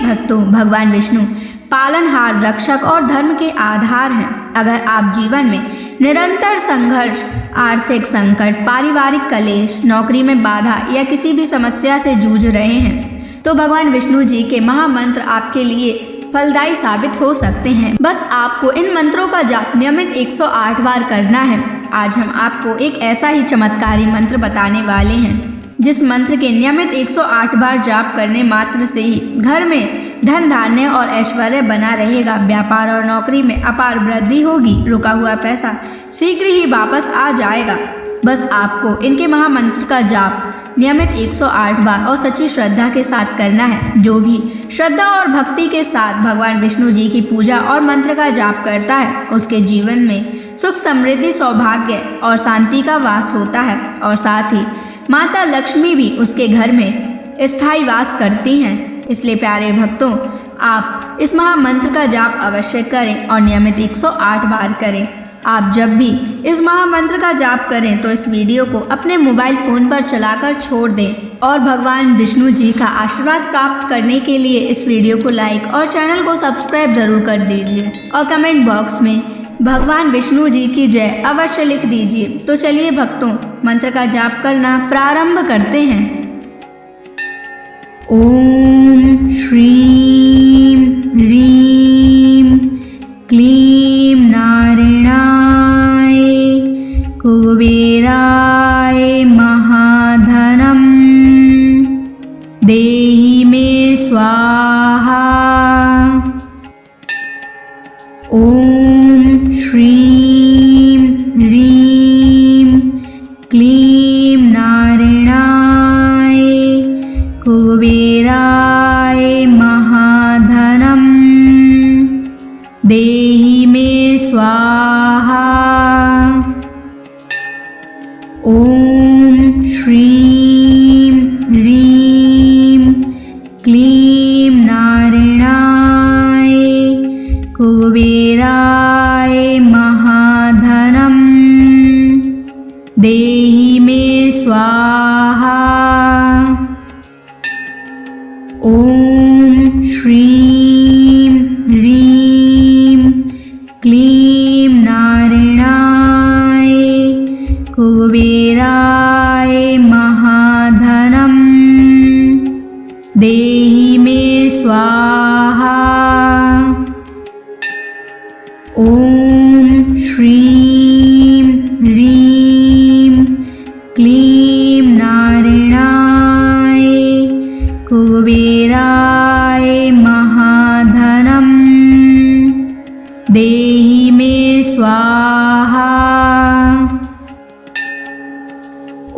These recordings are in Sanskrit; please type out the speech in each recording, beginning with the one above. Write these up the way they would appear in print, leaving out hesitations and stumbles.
भक्तों, भगवान विष्णु पालनहार, रक्षक और धर्म के आधार हैं। अगर आप जीवन में निरंतर संघर्ष, आर्थिक संकट, पारिवारिक कलेश, नौकरी में बाधा या किसी भी समस्या से जूझ रहे हैं तो भगवान विष्णु जी के महामंत्र आपके लिए फलदायी साबित हो सकते हैं। बस आपको इन मंत्रों का जाप नियमित 108 बार करना है। आज हम आपको एक ऐसा ही चमत्कारी मंत्र बताने वाले हैं जिस मंत्र के नियमित 108 बार जाप करने मात्र से ही घर में धन धान्य और ऐश्वर्य बना रहेगा। व्यापार और नौकरी में अपार वृद्धि होगी। रुका हुआ पैसा शीघ्र ही वापस आ जाएगा। बस आपको इनके महामंत्र का जाप नियमित 108 बार और सच्ची श्रद्धा के साथ करना है। जो भी श्रद्धा और भक्ति के साथ भगवान विष्णु जी की पूजा और मंत्र का जाप करता है उसके जीवन में सुख, समृद्धि, सौभाग्य और शांति का वास होता है और साथ ही माता लक्ष्मी भी उसके घर में स्थायी वास करती हैं। इसलिए प्यारे भक्तों, आप इस महामंत्र का जाप अवश्य करें और नियमित 108 बार करें। आप जब भी इस महामंत्र का जाप करें तो इस वीडियो को अपने मोबाइल फ़ोन पर चलाकर छोड़ दें और भगवान विष्णु जी का आशीर्वाद प्राप्त करने के लिए इस वीडियो को लाइक और चैनल को सब्सक्राइब ज़रूर कर दीजिए और कमेंट बॉक्स में भगवान विष्णु जी की जय अवश्य लिख दीजिए। तो चलिए भक्तों, मंत्र का जाप करना प्रारंभ करते हैं। ओम श्रीं ह्रीं क्लीं नारायणाय कुबेराय महाधनं देहि मे स्वाहा। ओम श्रीं ह्रीं क्लीं नारायणाय कुबेराय महाधनं देहि मे स्वाहा। ओम श्रीं ह्रीं क्लीं नारायणाय कुबेराय महाधनं देहि मे स्वाहा। ओम श्रीं ह्रीं क्लीं नारायणाय कुबेराय महाधनं देहि मे स्वाहा। ओम श्रीं ह्रीं क्लीं नारायणाय कुबेराय महाधनं देहि मे स्वाहा।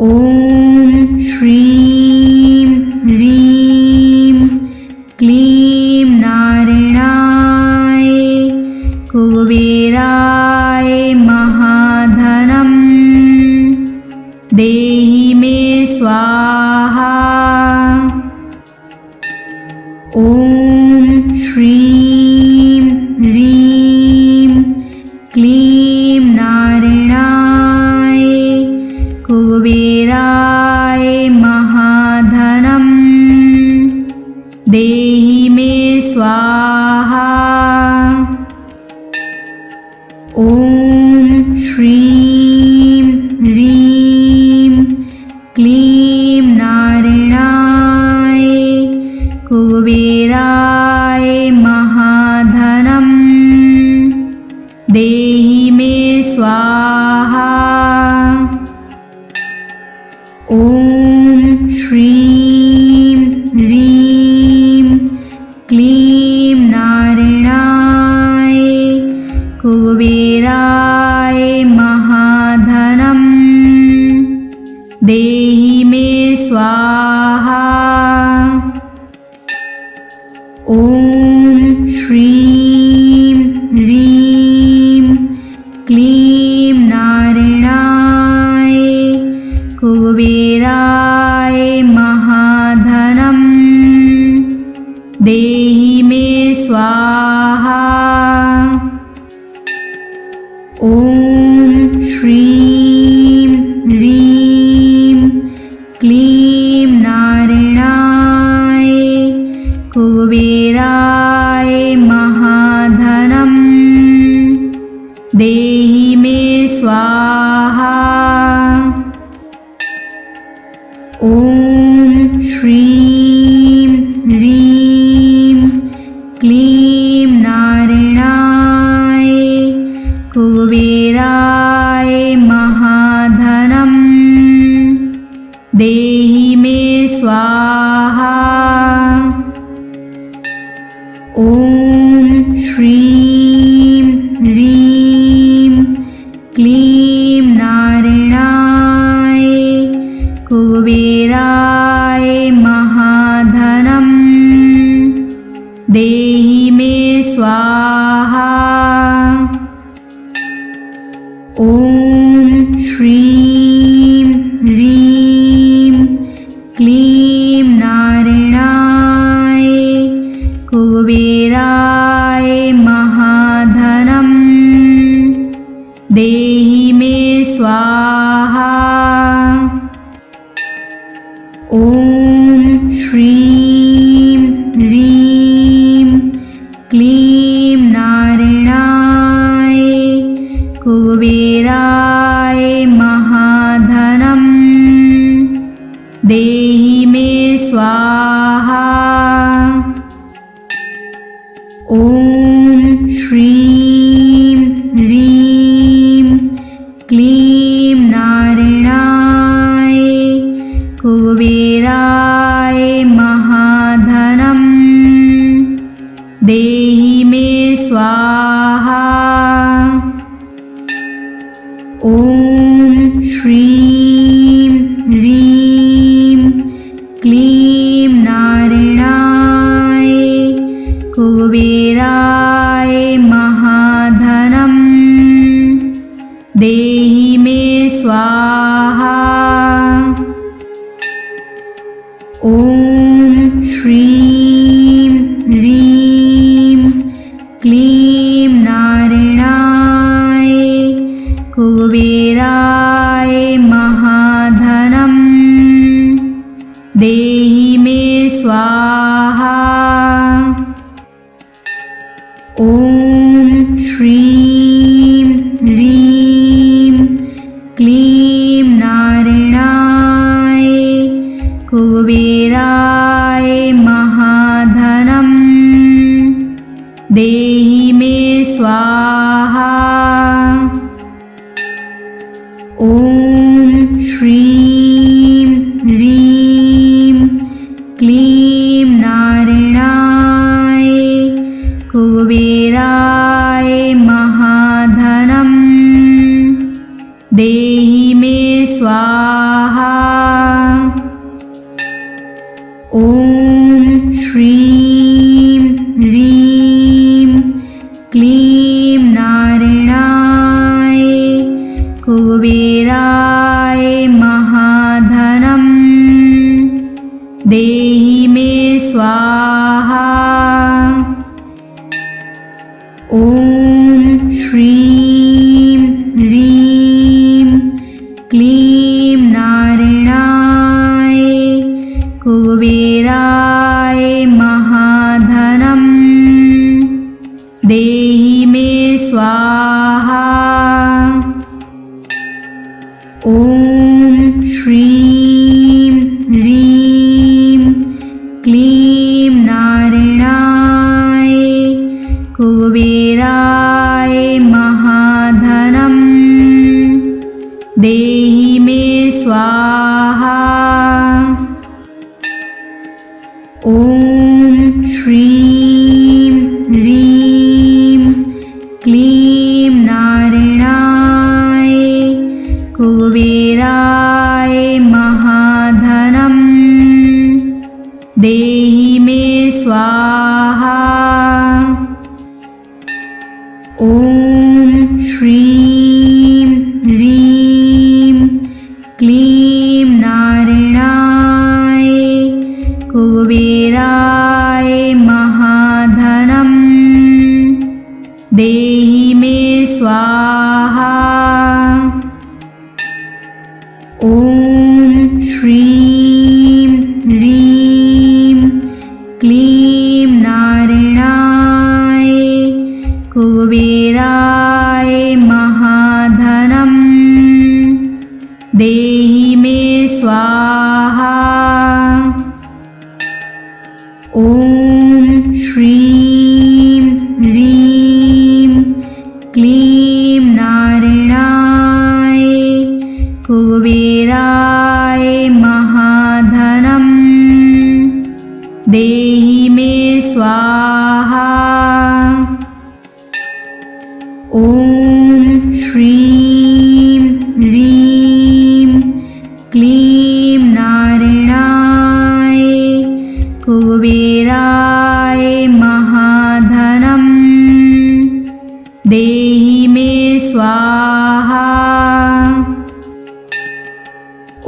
ओम श्रीं ह्रीं क्लीं नारायणाय कुबेराय महाधनं देहि मे स्वाहा। ओम श्रीं ह्रीं क्लीं नारायणाय कुबेराय महाधनं देहि मे स्वाहा। ओम श्रीं ह्रीं क्लीं नारायणाय कुबेराय महाधनं देहि मे स्वाहा। ओम श्रीं ह्रीं क्लीं नारायणाय कुबेराय महाधनं देहि मे स्वाहा। ओम श्रीं ह्रीं क्लीं नारायणाय कुबेराय महाधनं देहि मे स्वाहा। ओम श्रीं ह्रीं क्लीं नारायणाय कुबेराय स्वाहा। ॐ श्रीं ह्रीं क्लीं नारायणाय कुबेराय महाधनं देहि मे स्वाहा। ॐ श्रीं ह्रीं क्लीं नारायणाय कुबेराय महाधनं देहि मे स्वाहा। ॐ श्रीं ह्रीं क्लीं नारायणाय कुबेराय महाधनं देहि मे स्वाहा। ॐ श्रीं ह्रीं क्लीं नारायणाय कुबेराय महाधनं देहि मे स्वाहा। ॐ श्रीं ह्रीं क्लीं नारायणाय कुबेराय महाधनं देहि मे स्वाहा। ॐ श्रीं ह्रीं क्लीं नारायणाय कुबेराय महाधनं देहि मे स्वाहा। ॐ श्रीं ह्रीं क्लीं नारायणाय कुबेराय महाधनं देहि मे स्वाहा। ॐ श्रीं ह्रीं क्लीं नारायणाय कुबेराय महाधनं देहि मे स्वाहा। ॐ श्रीं ह्रीं क्लीं नारायणाय कुबेराय महाधनं देहि मे स्वाहा। ॐ श्रीं ह्रीं क्लीं नारायणाय कुबेराय महाधनं देहि मे स्वाहा। ॐ श्रीं ह्रीं क्लीं नारायणाय कुबेराय महाधनं देहि मे स्वाहा। ॐ श्रीं ह्रीं क्लीं नारायणाय कुबेराय महाधनं देहि मे स्वाहा। ॐ श्रीं ह्रीं क्लीं नारायणाय कुबेराय महाधनं देहि मे स्वाहा। ॐ श्रीं ह्रीं क्लीं नारायणाय कुबेराय महाधनं देहि मे स्वाहा। ॐ श्रीं ह्रीं क्लीं नारायणाय कुबेराय महाधनं देहि मे स्वाहा। ॐ श्रीं ह्रीं क्लीं नारायणाय कुबेराय महाधनं देहि मे स्वाहा। ॐ श्रीं ह्रीं क्लीं नारायणाय कुबेराय महाधनं देहि मे स्वाहा।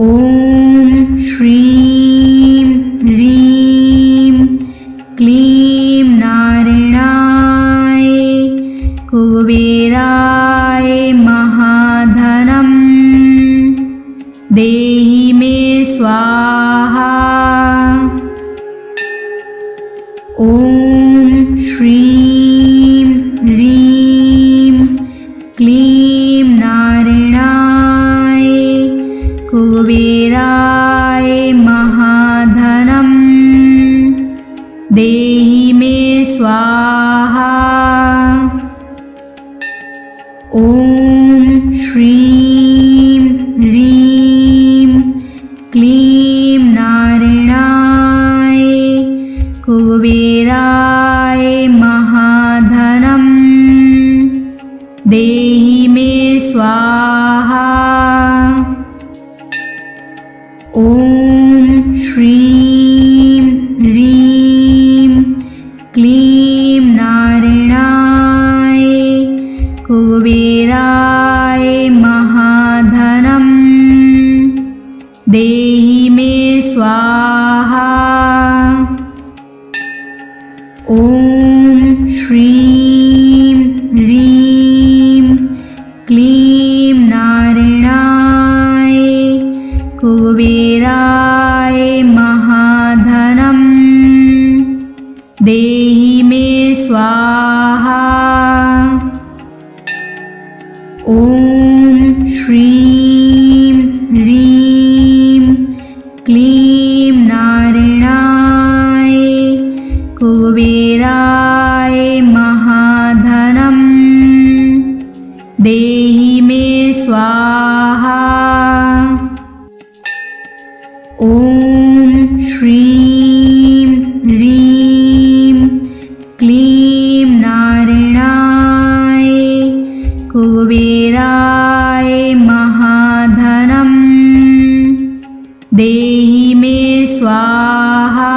ॐ श्रीं ह्रीं क्लीं नारायणाय कुबेराय महाधनं देहि मे स्वाहा। ॐ श्रीं ह्रीं क्लीं नारायणाय कुबेराय महाधनं देहि मे स्वाहा। ॐ श्रीं ह्रीं क्लीं नारायणाय कुबेराय महाधनं देहि मे स्वाहा। ॐ श्रीं ह्रीं क्लीं नारायणाय कुबेराय महाधनं देहि मे स्वाहा। ॐ श्रीं ह्रीं क्लीं नारायणाय कुबेराय महाधनं देहि मे स्वाहा। ॐ श्रीं ह्रीं क्लीं नारायणाय कुबेराय महाधनं देहि मे स्वाहा। ॐ श्रीं ह्रीं क्लीं नारायणाय कुबेराय महाधनं देहि मे स्वाहा।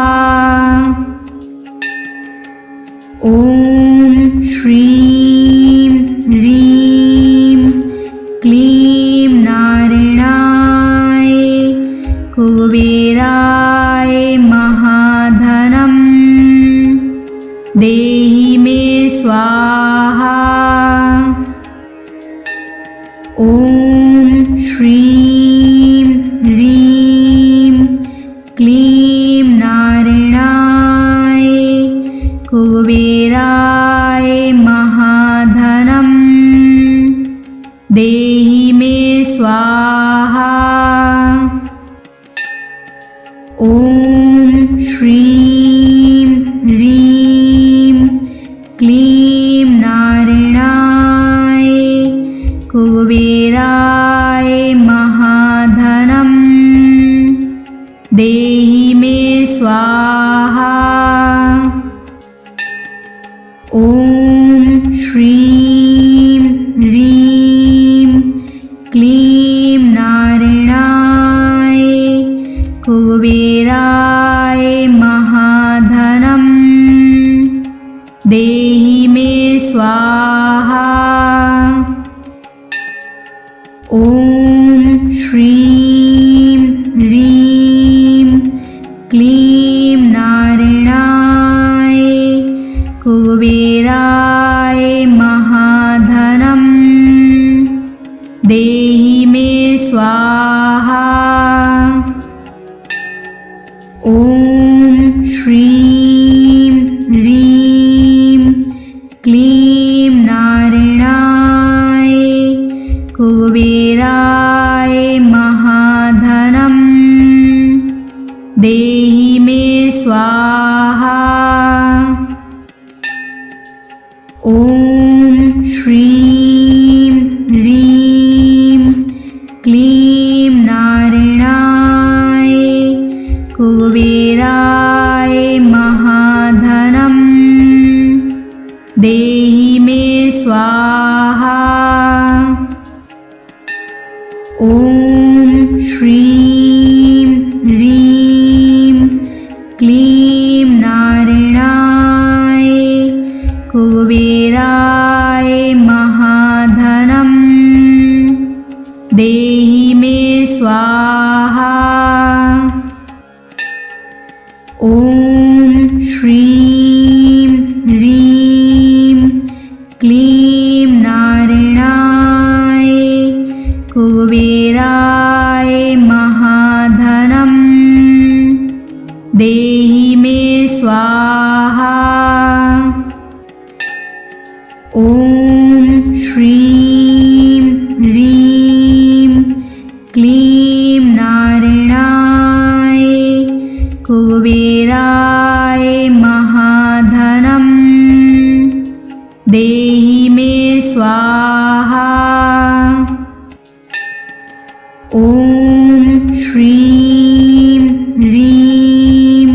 ॐ श्रीं ह्रीं क्लीं नारायणाय कुबेराय महाधनं देहि मे स्वाहा। ॐ श्रीं ह्रीं क्लीं नारायणाय कुबेराय महाधनं देहि मे स्वाहा। ॐ श्रीं ह्रीं क्लीं नारायणाय कुबेराय महाधनं देहि मे स्वाहा। ॐ श्रीं ह्रीं क्लीं नारायणाय कुबेराय महाधनं देहि मे स्वाहा। ॐ श्रीं ह्रीं क्लीं नारायणाय कुबेराय महाधनं देहि मे स्वाहा। ॐ श्रीं ह्रीं क्लीं नारायणाय कुबेराय महाधनम् देहि मे स्वाहा। ॐ श्रीं ह्रीं क्लीं नारायणाय कुबेराय महाधनम् देहि मे स्वाहा। ॐ श्रीं ह्रीं क्लीं नारायणाय कुबेराय महाधनम् देहि मे स्वाहा। ॐ श्रीं ह्रीं क्लीं नारायणाय कुबेराय महाधनम् देहि मे स्वाहा। ॐ श्रीं ह्रीं क्लीं नारायणाय कुबेराय महाधनम् देहि मे स्वाहा। ॐ श्रीं ह्रीं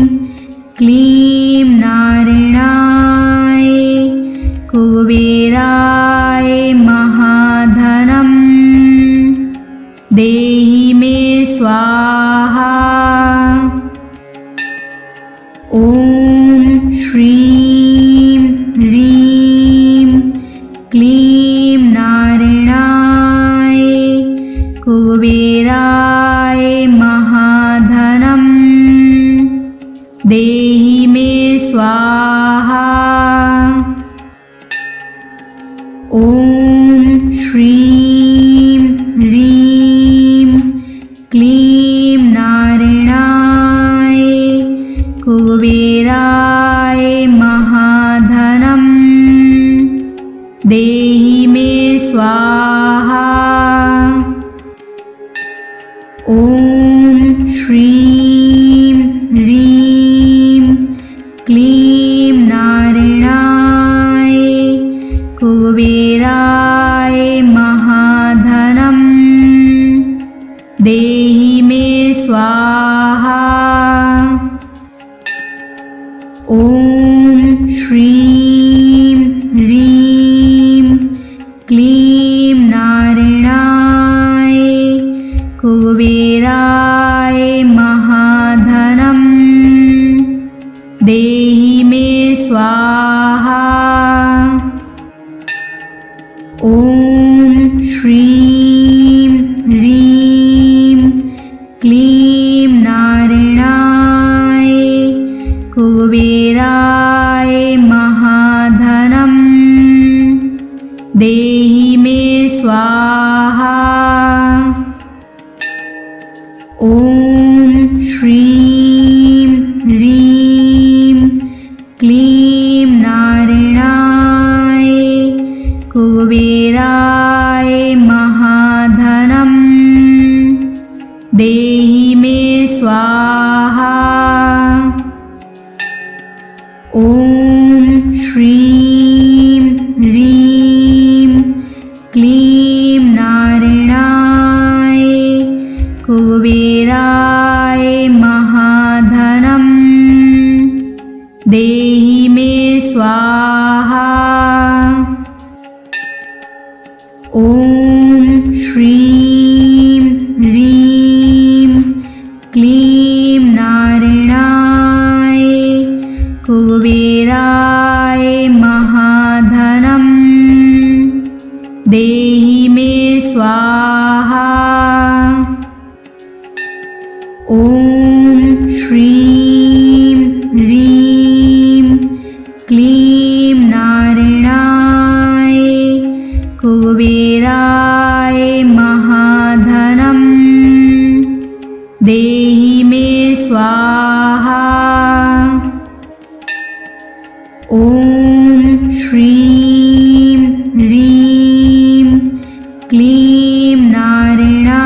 क्लीं नारायणाय कुबेराय महाधनम् देहि मे स्वाहा। ॐ श्रीं ह्रीं क्लीं नारायणाय कुबेराय महाधनम् देहि मे स्वाहा। ॐ श्रीं ह्रीं क्लीं नारायणाय कुबेराय महाधनम् देहि मे स्वाहा। ॐ श्रीं ह्रीं क्लीं नारायणाय कुबेराय महाधनम् देहि मे स्वाहा। ॐ श्रीं ह्रीं क्लीं नारायणाय कुबेराय महाधनम् देहि मे स्वाहा। ॐ श्रीं ह्रीं क्लीं नारायणाय कुबेराय महाधनम् देहि मे स्वाहा। ॐ श्रीं ह्रीं क्लीं नारायणाय कुबेराय महाधनम् देहि मे स्वाहा। ॐ श्रीं ह्रीं क्लीं नारायणाय कुबेराय महाधनम् देहि मे स्वाहा। ॐ श्रीं ह्रीं क्लीं नारायणाय कुबेराय महाधनम् देहि मे स्वाहा। ॐ श्रीं ह्रीं क्लीं नारायणाय कुबेराय महाधनम् देहि मे स्वाहा। ॐ श्रीं ह्रीं क्लीं नारायणाय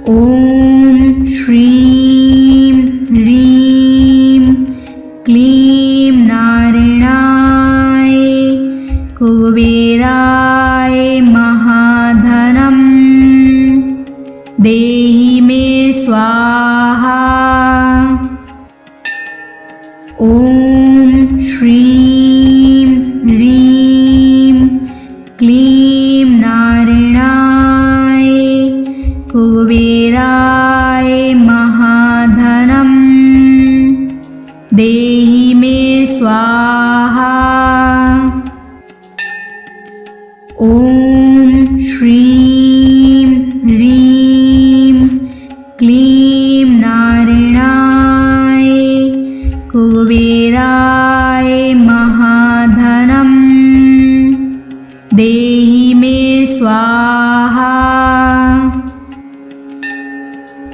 ॐ श्रीं ह्रीं क्लीं नारायणाय कुबेराय महाधनं देहि मे स्वाहा। ॐ श्रीं ह्रीं क्लीं नारायणाय कुबेराय महाधनं देहि मे स्वाहा। ॐ श्रीं ह्रीं क्लीं नारायणाय कुबेराय महाधनं देहि मे स्वाहा।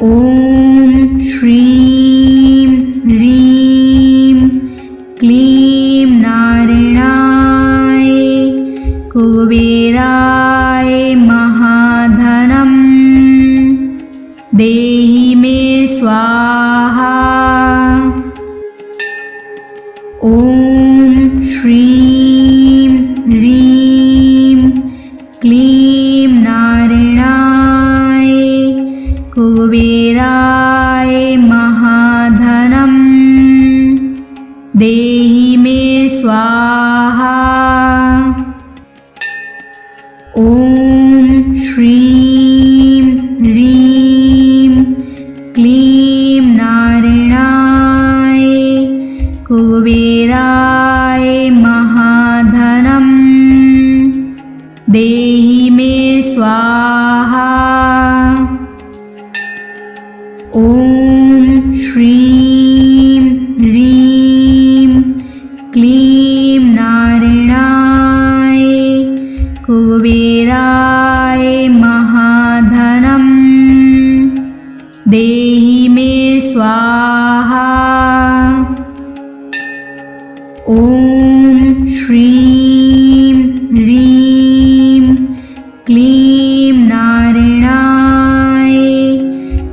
ॐ श्रीं ह्रीं क्लीं नारायणाय कुबेराय महाधनं देहि मे स्वाहा। ॐ श्रीं ह्रीं क्लीं नारायणाय कुबेराय महाधनं देहि मे स्वाहा। ॐ श्रीं ह्रीं क्लीं नारायणाय कुबेराय महाधनं देहि मे स्वाहा। ॐ श्रीं ह्रीं क्लीं नारायणाय कुबेराय महाधनं देहि मे स्वाहा। ॐ श्रीं ह्रीं क्लीं नारायणाय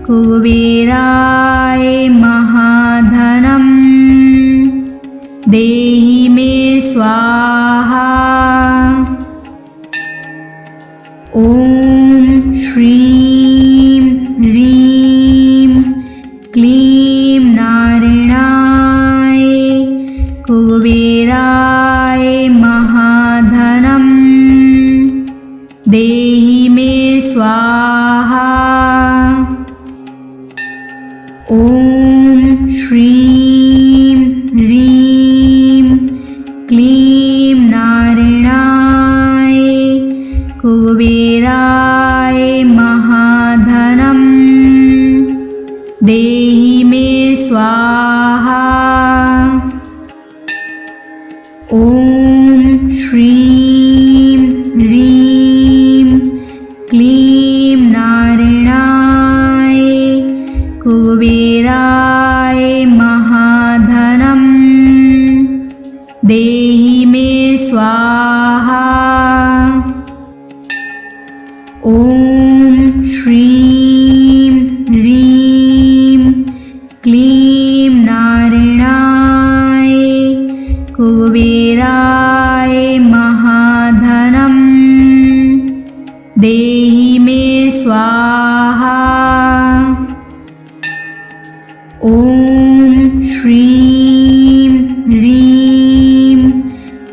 कुबेराय महाधनं देहि मे स्वाहा। ॐ श्रीं ह्रीं क्लीं नारायणाय कुबेराय महाधनं देहि मे स्वाहा। ॐ श्रीं ह्रीं क्लीं नारायणाय कुबेराय महाधनं देहि मे स्वाहा। ॐ श्रीं ह्रीं क्लीं नारायणाय कुबेराय महाधनं देहि मे स्वाहा। ॐ श्रीं ह्रीं क्लीं नारायणाय कुबेराय महाधनं देहि मे स्वाहा। ॐ श्रीं ह्रीं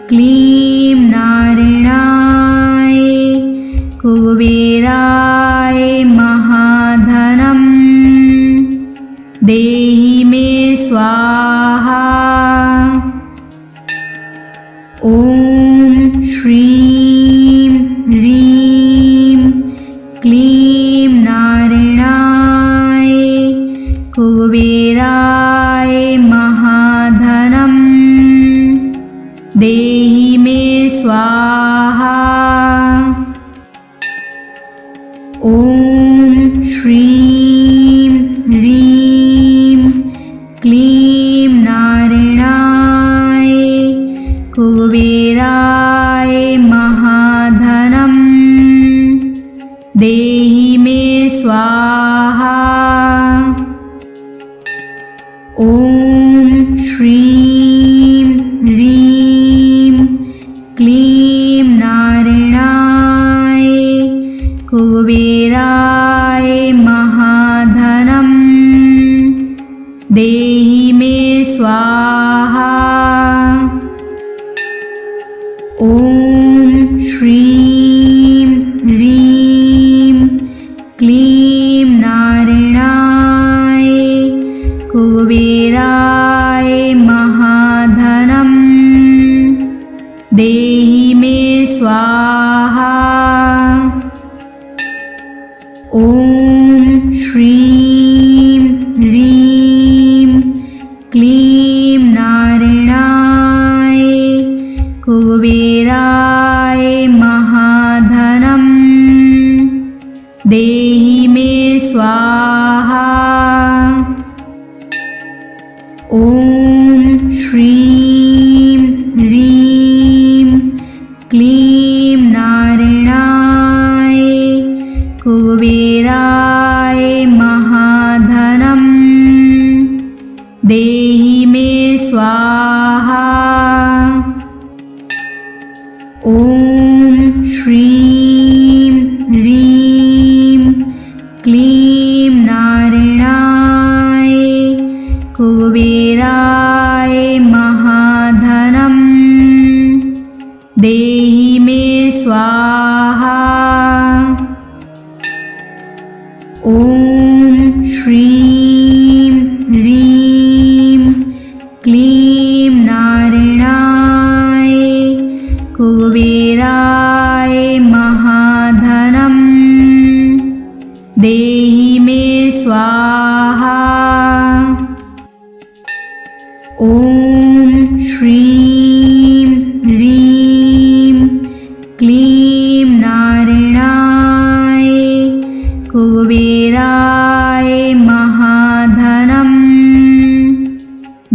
क्लीं नारायणाय कुबेराय महाधनं देहि मे स्वाहा। ॐ श्रीं ह्रीं क्लीं नारायणाय कुबेराय महाधनं देहि मे स्वाहा। ॐ श्रीं ह्रीं क्लीं नारायणाय कुबेराय महाधनं देहि मे स्वाहा। ॐ श्रीं ह्रीं क्लीं नारायणाय कुबेराय महाधनं देहि मे स्वाहा। ॐ श्रीं ह्रीं क्लीं नारायणाय कुबेराय महाधनं देहि मे स्वाहा। ॐ श्रीं ह्रीं क्लीं नारायणाय कुबेराय महाधनं देहि मे स्वाहा। ॐ श्रीं ह्रीं क्लीं नारायणाय कुबेराय महाधनं देहि मे स्वाहा। ॐ श्रीं ह्रीं क्लीं नारायणाय कुबेराय महाधनं देहि मे स्वाहा। ॐ श्रीं ह्रीं क्लीं नारायणाय कुबेराय महाधनं देहि मे स्वाहा। ॐ श्रीं ह्रीं क्लीं नारायणाय कुबेराय महाधनं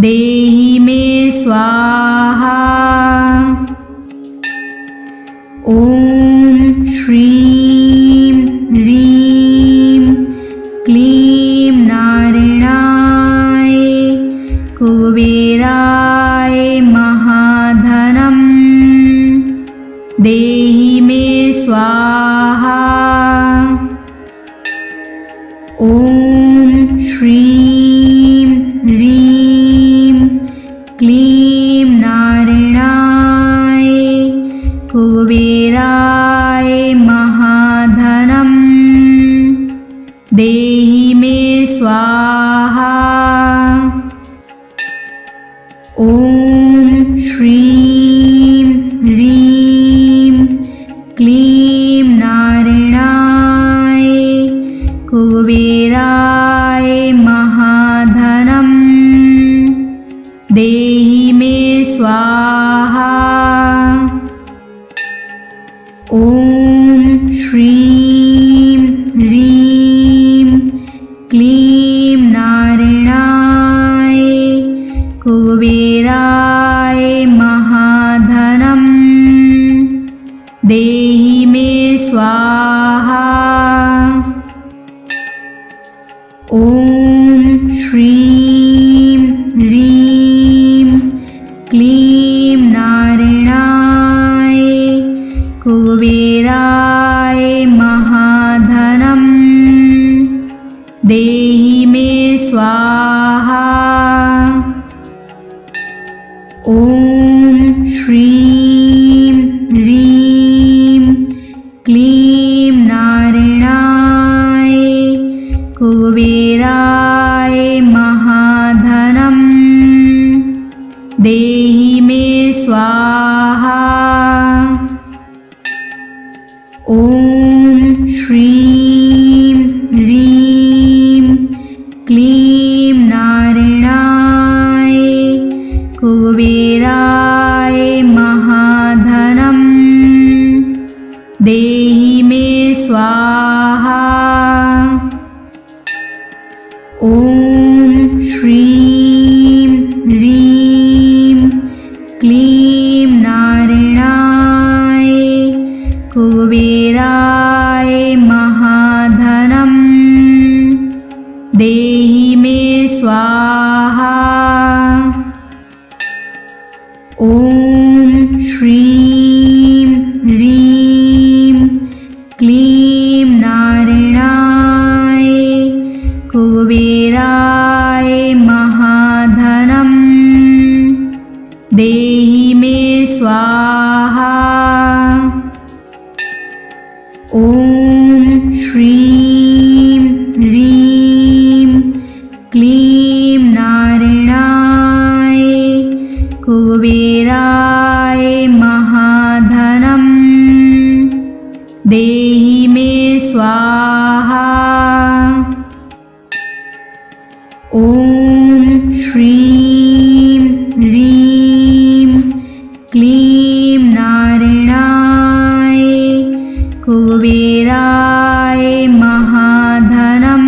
देहि मे स्वाहा। ॐ श्रीं ह्रीं क्लीं नारायणाय कुबेराय महाधनं देहि मे स्वाहा। ॐ श्रीं ह्रीं क्लीं नारायणाय कुबेराय महाधनं देहि मे स्वाहा। ॐ श्रीं ह्रीं क्लीं नारायणाय कुबेराय महाधनं देहि मे स्वाहा। ॐ श्रीं ह्रीं क्लीं नारायणाय कुबेराय महाधनं देहि मे स्वाहा। ॐ श्रीं ह्रीं क्लीं नारायणाय कुबेराय महाधनं देहि मे स्वाहा। ॐ श्रीं ह्रीं क्लीं नारायणाय कुबेराय महाधनं देहि मे स्वाहा। ॐ श्रीं ह्रीं क्लीं नारायणाय कुबेराय महाधनं देहि मे स्वाहा। ॐ श्रीं ह्रीं क्लीं नारायणाय कुबेराय महाधनं देहि मे स्वाहा। ॐ श्रीं ह्रीं क्लीं नारायणाय कुबेराय महाधनं देहि मे स्वाहा। ॐ श्रीं ह्रीं क्लीं नारायणाय कुबेराय महाधनं देहि मे स्वाहा। ॐ श्रीं ह्रीं क्लीं नारायणाय कुबेराय महाधनं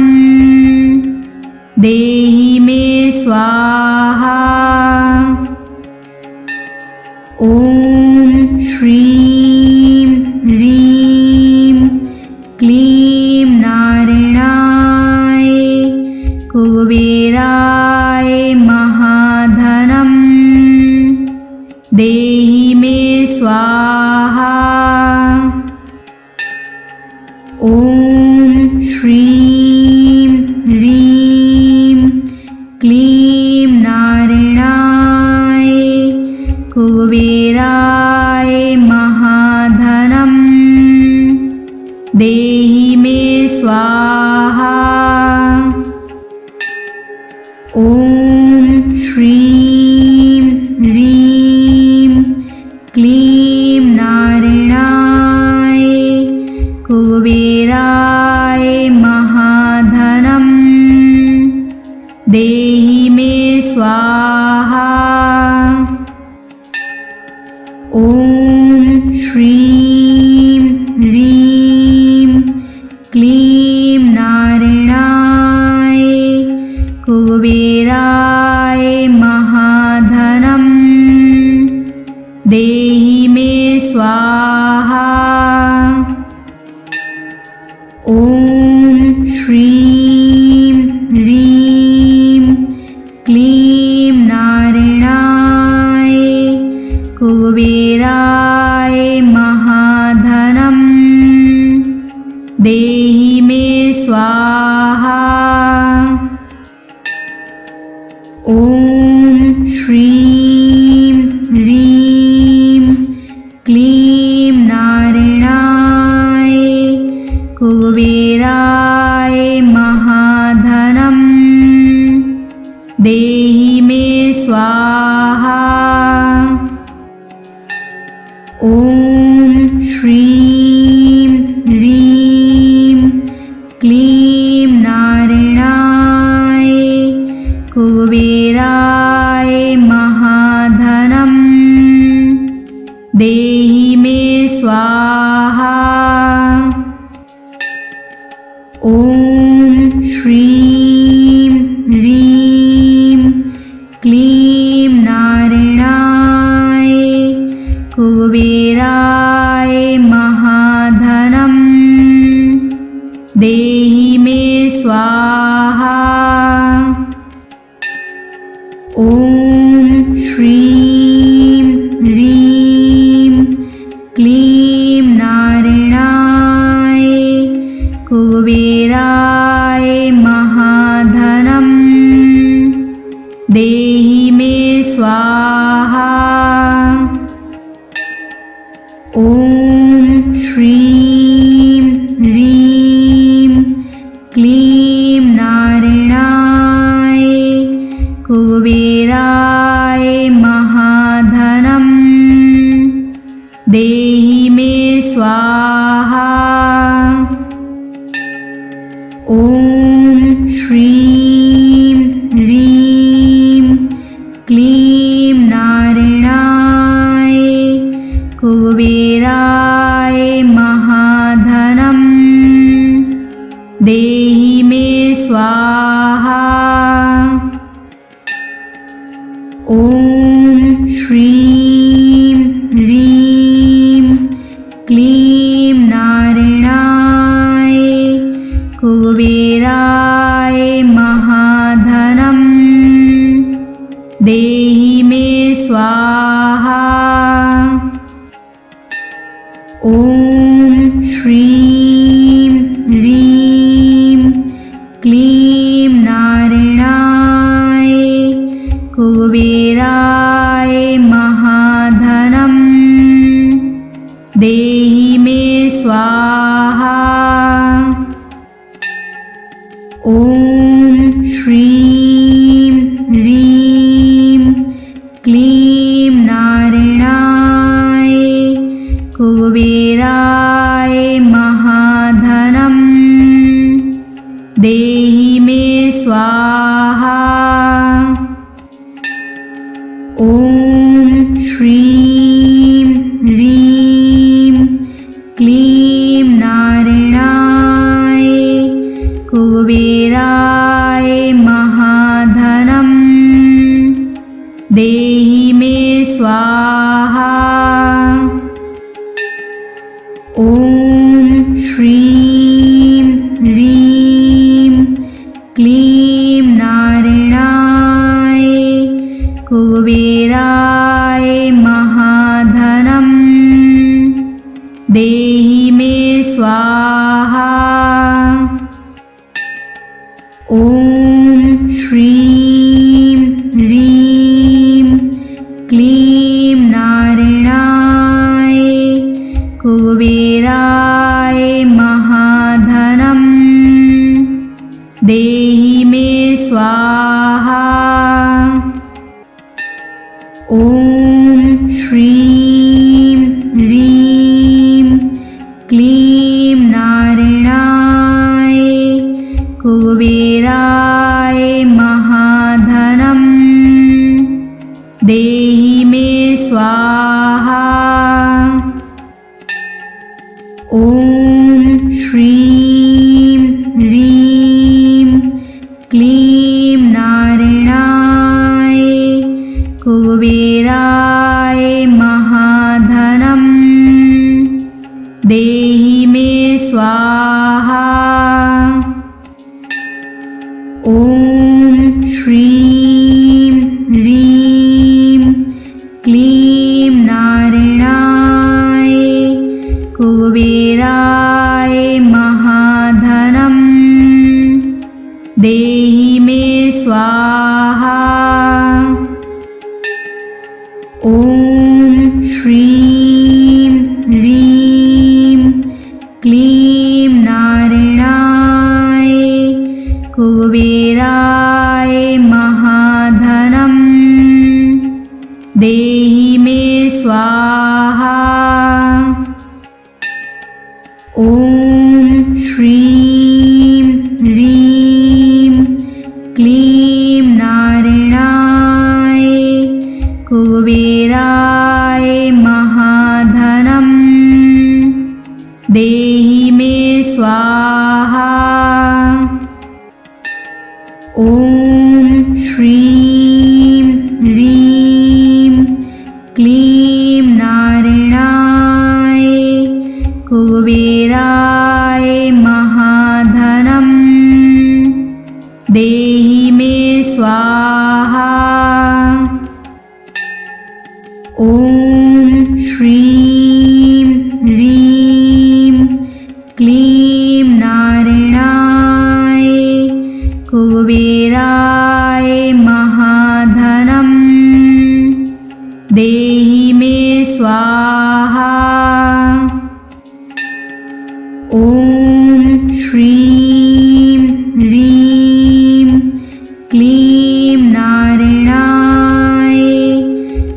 देहि मे स्वाहा। ॐ श्रीं ह्रीं क्लीं नारायणाय कुबेराय महाधनं देहि मे स्वाहा। ॐ श्रीं ह्रीं क्लीं नारायणाय कुबेराय महाधनं देहि मे स्वाहा। ॐ श्रीं ह्रीं क्लीं नारायणाय कुबेराय महाधनं देहि मे स्वाहा। ॐ श्रीं ह्रीं क्लीं नारायणाय कुबेराय महाधनं देहि मे स्वाहा। ॐ श्रीं ह्रीं क्लीं नारायणाय कुबेराय महाधनं देहि मे स्वाहा। ॐ श्रीं ह्रीं क्लीं नारायणाय कुबेराय महाधनं देहि मे स्वाहा। ॐ श्रीं ह्रीं क्लीं नारायणाय कुबेराय महाधनं देहि मे स्वाहा। ॐ श्रीं ह्रीं क्लीं नारायणाय कुबेराय महाधनं देहि मे स्वाहा। ॐ श्रीं ह्रीं क्लीं नारायणाय कुबेराय महाधनं देहि मे स्वाहा। ॐ श्रीं ह्रीं क्लीं नारायणाय कुबेराय महाधनं देहि मे स्वाहा। ॐ श्रीं ह्रीं क्लीं नारायणाय कुबेराय महाधनं देहि मे स्वाहा। ॐ श्रीं ह्रीं क्लीं नारायणाय कुबेराय स्वाहा। ॐ श्रीं ह्रीं क्लीं नारायणाय कुबेराय महाधनं देहि मे स्वाहा। ॐ श्रीं ह्रीं क्लीं नारायणाय कुबेराय महाधनं देहि मे स्वाहा। ॐ श्रीं ह्रीं क्लीं नारायणाय कुबेराय महाधनं देहि मे स्वाहा। ॐ श्रीं ह्रीं क्लीं नारायणाय कुबेराय महाधनं देहि मे स्वाहा। ॐ श्रीं ह्रीं क्लीं नारायणाय कुबेराय महाधनं देहि मे स्वाहा। ॐ श्रीं ह्रीं क्लीं नारायणाय कुबेराय महाधनं देहि मे स्वाहा। ॐ श्रीं ह्रीं क्लीं नारायणाय कुबेराय महाधनं देहि मे स्वाहा। ॐ श्रीं ह्रीं क्लीं नारायणाय कुबेराय महाधनं देहि मे स्वाहा। ॐ श्रीं ह्रीं क्लीं नारायणाय कुबेराय महाधनं देहि मे स्वाहा। ॐ श्रीं ह्रीं क्लीं नारायणाय कुबेराय महाधनं देहि मे स्वाहा। ॐ श्रीं ह्रीं क्लीं नारायणाय कुबेराय महाधनं देहि मे स्वाहा। ॐ श्रीं ह्रीं क्लीं नारायणाय कुबेराय महाधनं देहि मे स्वाहा। ॐ श्रीं ह्रीं क्लीं नारायणाय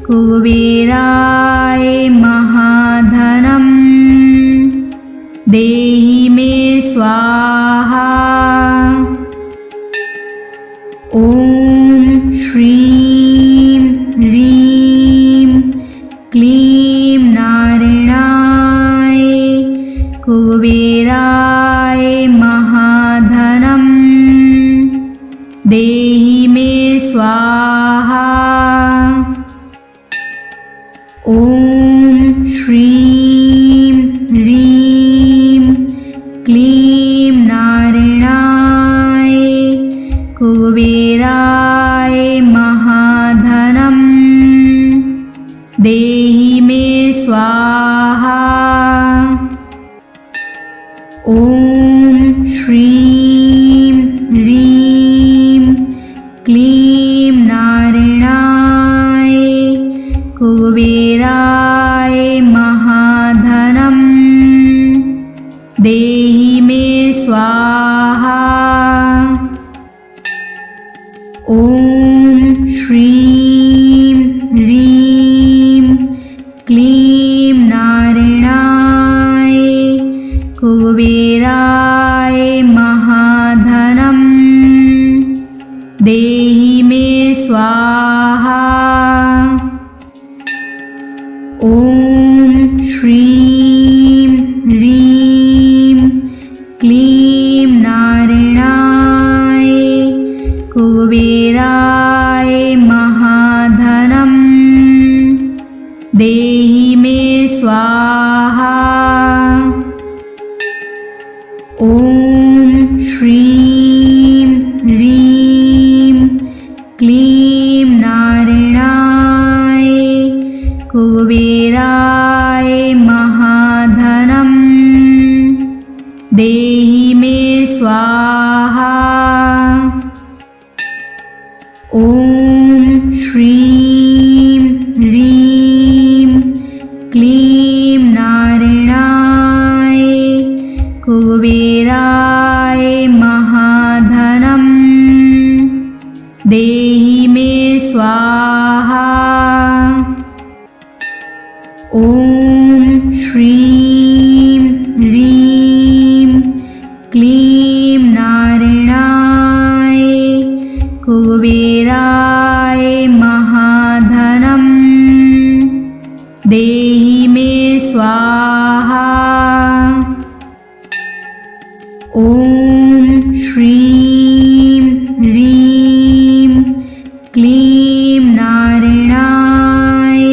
कुबेराय महाधनं देहि मे स्वाहा। ॐ श्रीं ह्रीं क्लीं नारायणाय कुबेराय महाधनं देहि मे स्वाहा। ॐ श्रीं ह्रीं क्लीं नारायणाय कुबेराय महाधनं स्वाहा। ॐ श्रीं ह्रीं क्लीं नारायणाय कुबेराय महाधनं देहि मे स्वाहा। ॐ श्रीं ह्रीं क्लीं नारायणाय कुबेराय महाधनं देहि मे स्वाहा। ॐ श्रीं ह्रीं क्लीं नारायणाय कुबेराय महाधनं देहि मे स्वाहा। ॐ श्रीं ह्रीं क्लीं नारायणाय कुबेराय महाधनं देहि मे स्वाहा। ॐ श्रीं ह्रीं क्लीं नारायणाय कुबेराय महाधनं देहि मे स्वाहा। ॐ श्रीं ह्रीं क्लीं नारायणाय कुबेराय महाधनं देहि मे स्वाहा। ॐ श्रीं ह्रीं क्लीं नारायणाय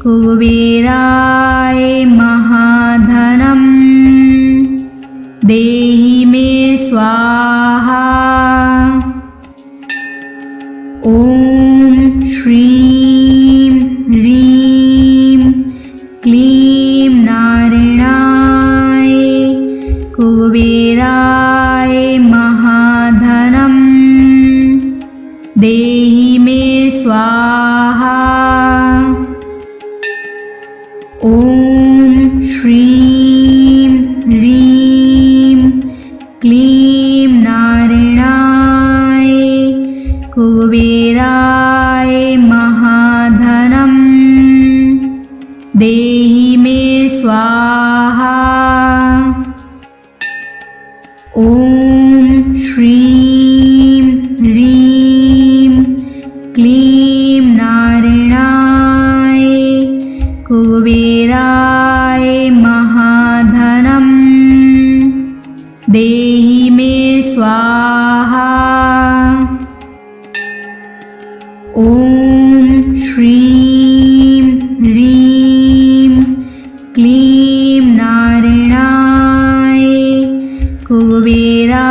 कुबेराय महाधनं देहि मे स्वाहा। ॐ श्रीं ह्रीं क्लीं नारायणाय कुबेराय महाधनं देहि मे स्वाहा। ॐ श्रीं ह्रीं क्लीं नारायणाय कुबेराय महाधनं देहि मे स्वाहा। ॐ श्रीं ह्रीं क्लीं नारायणाय कुबेराय महाधनं देहि मे स्वाहा। ॐ श्रीं ह्रीं क्लीं नारायणाय कुबेराय